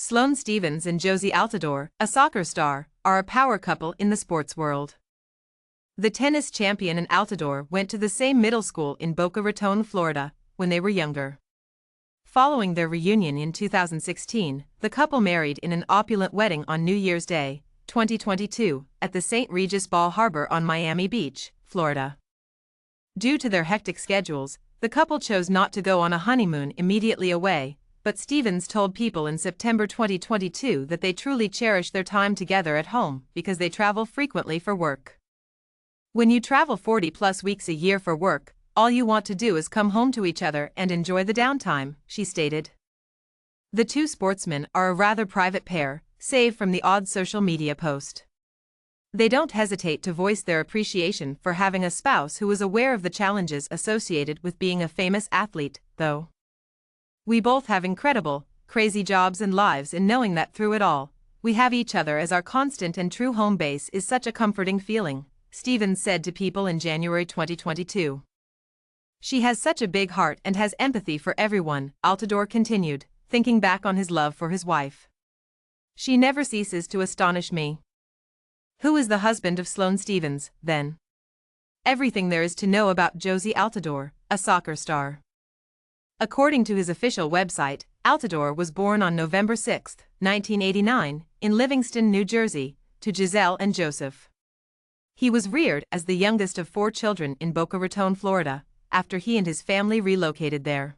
Sloane Stephens and Jozy Altidore, a soccer star, are a power couple in the sports world. The tennis champion and Altidore went to the same middle school in Boca Raton, Florida, when they were younger. Following their reunion in 2016, the couple married in an opulent wedding on New Year's Day, 2022, at the St. Regis Bal Harbour on Miami Beach, Florida. Due to their hectic schedules, the couple chose not to go on a honeymoon immediately away, but Stephens told People in September 2022 that they truly cherish their time together at home because they travel frequently for work. When you travel 40+ weeks a year for work, all you want to do is come home to each other and enjoy the downtime, she stated. The two sportsmen are a rather private pair, save from the odd social media post. They don't hesitate to voice their appreciation for having a spouse who is aware of the challenges associated with being a famous athlete, though. We both have incredible, crazy jobs and lives, and knowing that through it all, we have each other as our constant and true home base is such a comforting feeling, Stephens said to People in January 2022. She has such a big heart and has empathy for everyone, Altidore continued, thinking back on his love for his wife. She never ceases to astonish me. Who is the husband of Sloane Stephens, then? Everything there is to know about Jozy Altidore, a soccer star. According to his official website, Altidore was born on November 6, 1989, in Livingston, New Jersey, to Giselle and Joseph. He was reared as the youngest of 4 children in Boca Raton, Florida, after he and his family relocated there.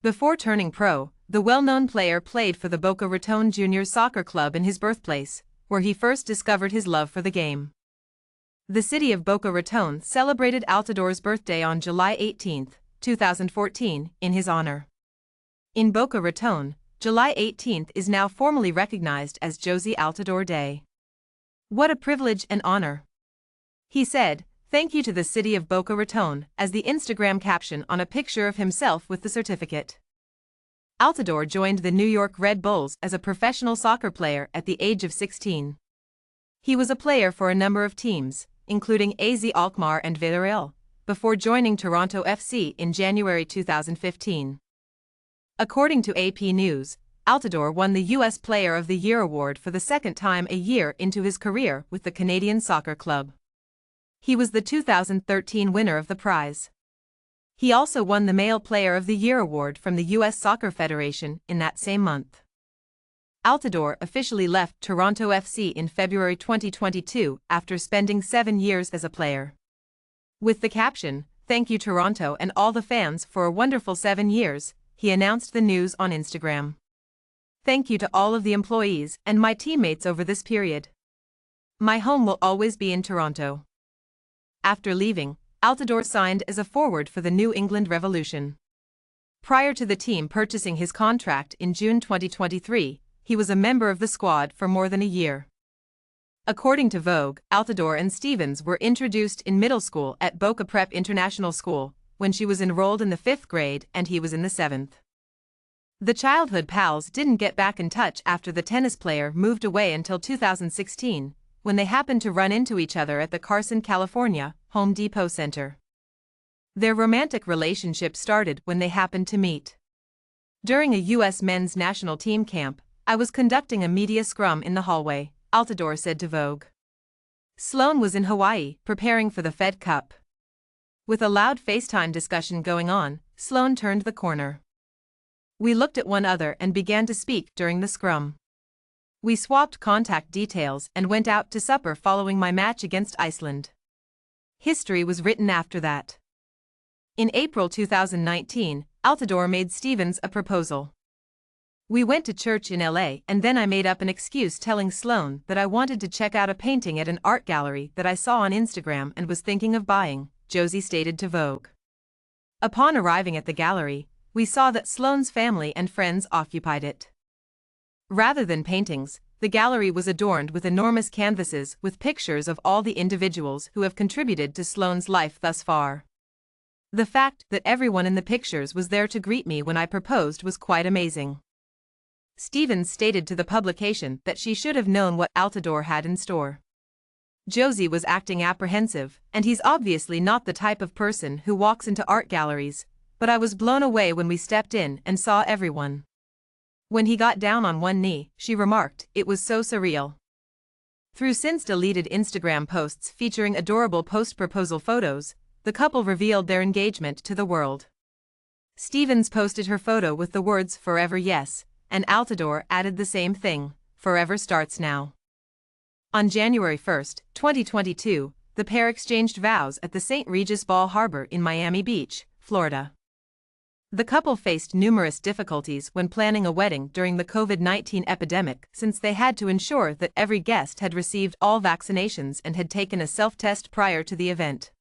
Before turning pro, the well-known player played for the Boca Raton Juniors Soccer Club in his birthplace, where he first discovered his love for the game. The city of Boca Raton celebrated Altidore's birthday on July 18, 2014, in his honor. In Boca Raton, July 18 is now formally recognized as Jozy Altidore Day. What a privilege and honor. He said, "Thank you to the city of Boca Raton," as the Instagram caption on a picture of himself with the certificate. Altidore joined the New York Red Bulls as a professional soccer player at the age of 16. He was a player for a number of teams, including AZ Alkmaar and Villarreal, before joining Toronto FC in January 2015. According to AP News, Altidore won the U.S. Player of the Year award for the second time a year into his career with the Canadian Soccer Club. He was the 2013 winner of the prize. He also won the Male Player of the Year award from the U.S. Soccer Federation in that same month. Altidore officially left Toronto FC in February 2022 after spending 7 years as a player. With the caption, "Thank you Toronto and all the fans for a wonderful 7 years," he announced the news on Instagram. "Thank you to all of the employees and my teammates over this period. My home will always be in Toronto." After leaving, Altidore signed as a forward for the New England Revolution. Prior to the team purchasing his contract in June 2023, he was a member of the squad for more than a year. According to Vogue, Altidore and Stephens were introduced in middle school at Boca Prep International School, when she was enrolled in the 5th grade and he was in the 7th. The childhood pals didn't get back in touch after the tennis player moved away until 2016, when they happened to run into each other at the Carson, California, Home Depot Center. Their romantic relationship started when they happened to meet. During a U.S. men's national team camp, I was conducting a media scrum in the hallway, Altidore said to Vogue. Sloane was in Hawaii, preparing for the Fed Cup. With a loud FaceTime discussion going on, Sloane turned the corner. We looked at one another and began to speak during the scrum. We swapped contact details and went out to supper following my match against Iceland. History was written after that. In April 2019, Altidore made Stephens a proposal. We went to church in LA and then I made up an excuse telling Sloane that I wanted to check out a painting at an art gallery that I saw on Instagram and was thinking of buying, Jozy stated to Vogue. Upon arriving at the gallery, we saw that Sloane's family and friends occupied it. Rather than paintings, the gallery was adorned with enormous canvases with pictures of all the individuals who have contributed to Sloane's life thus far. The fact that everyone in the pictures was there to greet me when I proposed was quite amazing. Stephens stated to the publication that she should have known what Altidore had in store. Jozy was acting apprehensive, and he's obviously not the type of person who walks into art galleries, but I was blown away when we stepped in and saw everyone. When he got down on one knee, she remarked, it was so surreal. Through since-deleted Instagram posts featuring adorable post-proposal photos, the couple revealed their engagement to the world. Stevens posted her photo with the words "Forever Yes," and Altidore added the same thing, "Forever starts now." On January 1, 2022, the pair exchanged vows at the St. Regis Bal Harbour in Miami Beach, Florida. The couple faced numerous difficulties when planning a wedding during the COVID-19 epidemic, since they had to ensure that every guest had received all vaccinations and had taken a self-test prior to the event.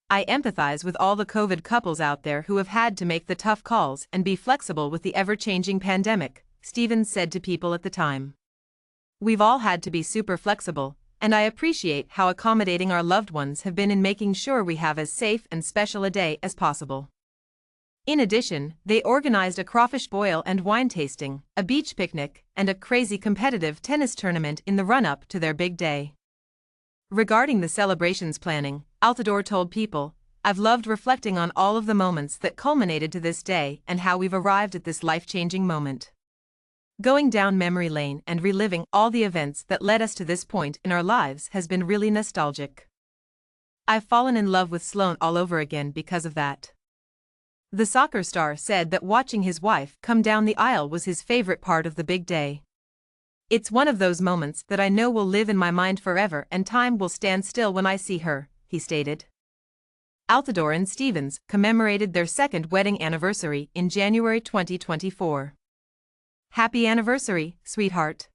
"I empathize with all the COVID couples out there who have had to make the tough calls and be flexible with the ever-changing pandemic," Stevens said to People at the time. "We've all had to be super flexible, and I appreciate how accommodating our loved ones have been in making sure we have as safe and special a day as possible." In addition, they organized a crawfish boil and wine tasting, a beach picnic, and a crazy competitive tennis tournament in the run-up to their big day. Regarding the celebrations planning, Altidore told People, "I've loved reflecting on all of the moments that culminated to this day and how we've arrived at this life-changing moment. Going down memory lane and reliving all the events that led us to this point in our lives has been really nostalgic. I've fallen in love with Sloane all over again because of that." The soccer star said that watching his wife come down the aisle was his favorite part of the big day. "It's one of those moments that I know will live in my mind forever and time will stand still when I see her," he stated. Altidore and Stevens commemorated their second wedding anniversary in January 2024. "Happy anniversary, sweetheart."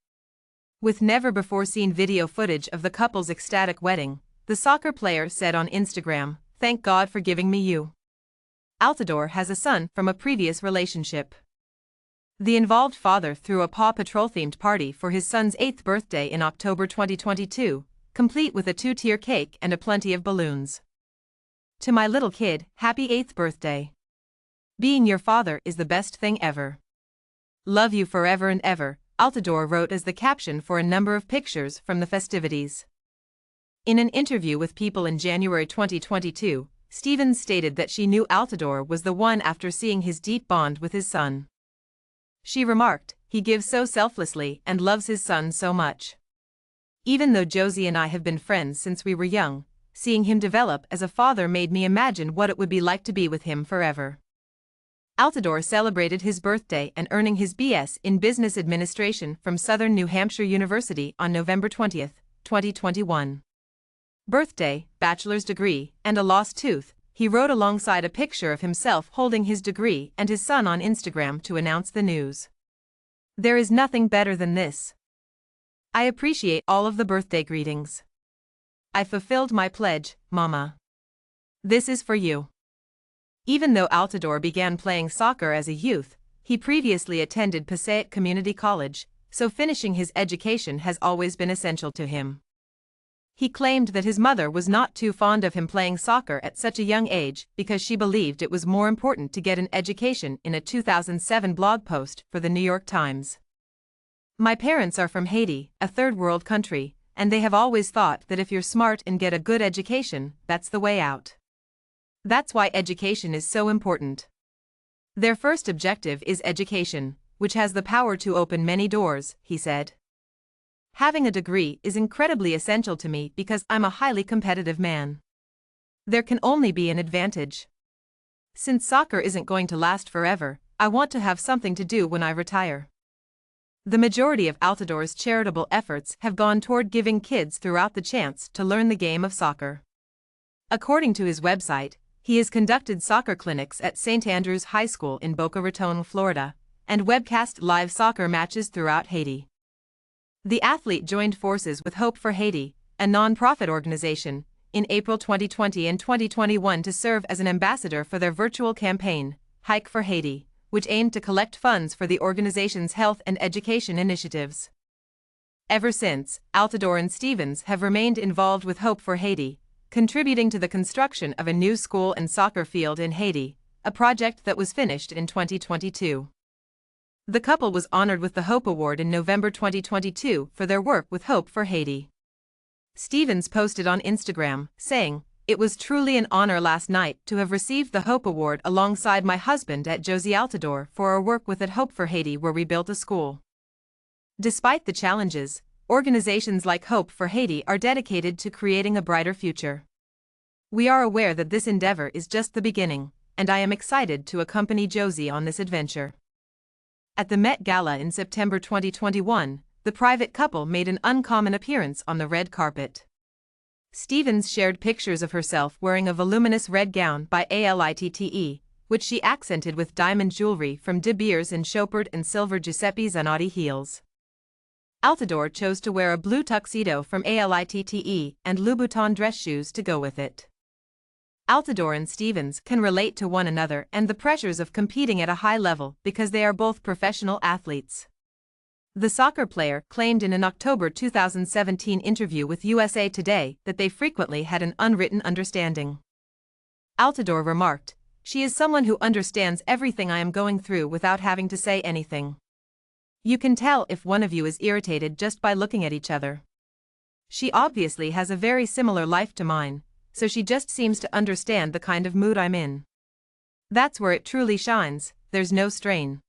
With never-before-seen video footage of the couple's ecstatic wedding, the soccer player said on Instagram, "Thank God for giving me you." Altidore has a son from a previous relationship. The involved father threw a Paw Patrol-themed party for his son's 8th birthday in October 2022, complete with a 2-tier cake and a plenty of balloons. "To my little kid, happy 8th birthday. Being your father is the best thing ever. Love you forever and ever," Altidore wrote as the caption for a number of pictures from the festivities. In an interview with People in January 2022, Stevens stated that she knew Altidore was the one after seeing his deep bond with his son. She remarked, "He gives so selflessly and loves his son so much. Even though Jozy and I have been friends since we were young, seeing him develop as a father made me imagine what it would be like to be with him forever." Altidore celebrated his birthday and earning his BS in Business Administration from Southern New Hampshire University on November 20, 2021. Birthday, bachelor's degree, and a lost tooth, he wrote alongside a picture of himself holding his degree and his son on Instagram to announce the news. "There is nothing better than this. I appreciate all of the birthday greetings. I fulfilled my pledge, Mama. This is for you." Even though Altidore began playing soccer as a youth, he previously attended Passaic Community College, so finishing his education has always been essential to him. He claimed that his mother was not too fond of him playing soccer at such a young age because she believed it was more important to get an education in a 2007 blog post for the New York Times. "My parents are from Haiti, a third-world country, and they have always thought that if you're smart and get a good education, that's the way out. That's why education is so important. Their first objective is education, which has the power to open many doors," he said. "Having a degree is incredibly essential to me because I'm a highly competitive man. There can only be an advantage. Since soccer isn't going to last forever, I want to have something to do when I retire." The majority of Altidore's charitable efforts have gone toward giving kids throughout the chance to learn the game of soccer. According to his website, he has conducted soccer clinics at St. Andrew's High School in Boca Raton, Florida, and webcast live soccer matches throughout Haiti. The athlete joined forces with Hope for Haiti, a non-profit organization, in April 2020 and 2021 to serve as an ambassador for their virtual campaign, Hike for Haiti, which aimed to collect funds for the organization's health and education initiatives. Ever since, Altidore and Stevens have remained involved with Hope for Haiti, contributing to the construction of a new school and soccer field in Haiti, a project that was finished in 2022. The couple was honored with the Hope Award in November 2022 for their work with Hope for Haiti. Stevens posted on Instagram, saying, It was truly an honor last night to have received the Hope Award alongside my husband at Jozy Altidore for our work with At Hope for Haiti, where we built a school. Despite the challenges, organizations like Hope for Haiti are dedicated to creating a brighter future. We are aware that this endeavor is just the beginning, and I am excited to accompany Jozy on this adventure. At the Met Gala in September 2021, the private couple made an uncommon appearance on the red carpet. Stevens shared pictures of herself wearing a voluminous red gown by Altidore, which she accented with diamond jewelry from De Beers and Chopard and silver Giuseppe Zanotti heels. Altidore chose to wear a blue tuxedo from Altidore and Louboutin dress shoes to go with it. Altidore and Stevens can relate to one another and the pressures of competing at a high level because they are both professional athletes. The soccer player claimed in an October 2017 interview with USA Today that they frequently had an unwritten understanding. Altidore remarked, "She is someone who understands everything I am going through without having to say anything. You can tell if one of you is irritated just by looking at each other. She obviously has a very similar life to mine, so she just seems to understand the kind of mood I'm in. That's where it truly shines, there's no strain.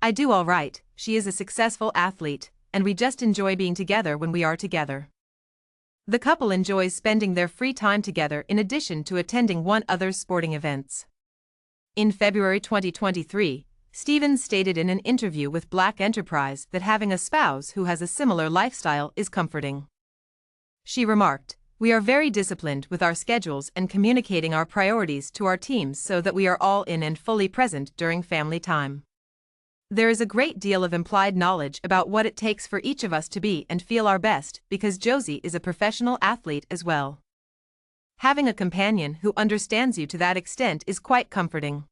I do all right, she is a successful athlete, and we just enjoy being together when we are together." The couple enjoys spending their free time together in addition to attending one other's sporting events. In February 2023, Stevens stated in an interview with Black Enterprise that having a spouse who has a similar lifestyle is comforting. She remarked, "We are very disciplined with our schedules and communicating our priorities to our teams so that we are all in and fully present during family time. There is a great deal of implied knowledge about what it takes for each of us to be and feel our best because Jozy is a professional athlete as well. Having a companion who understands you to that extent is quite comforting."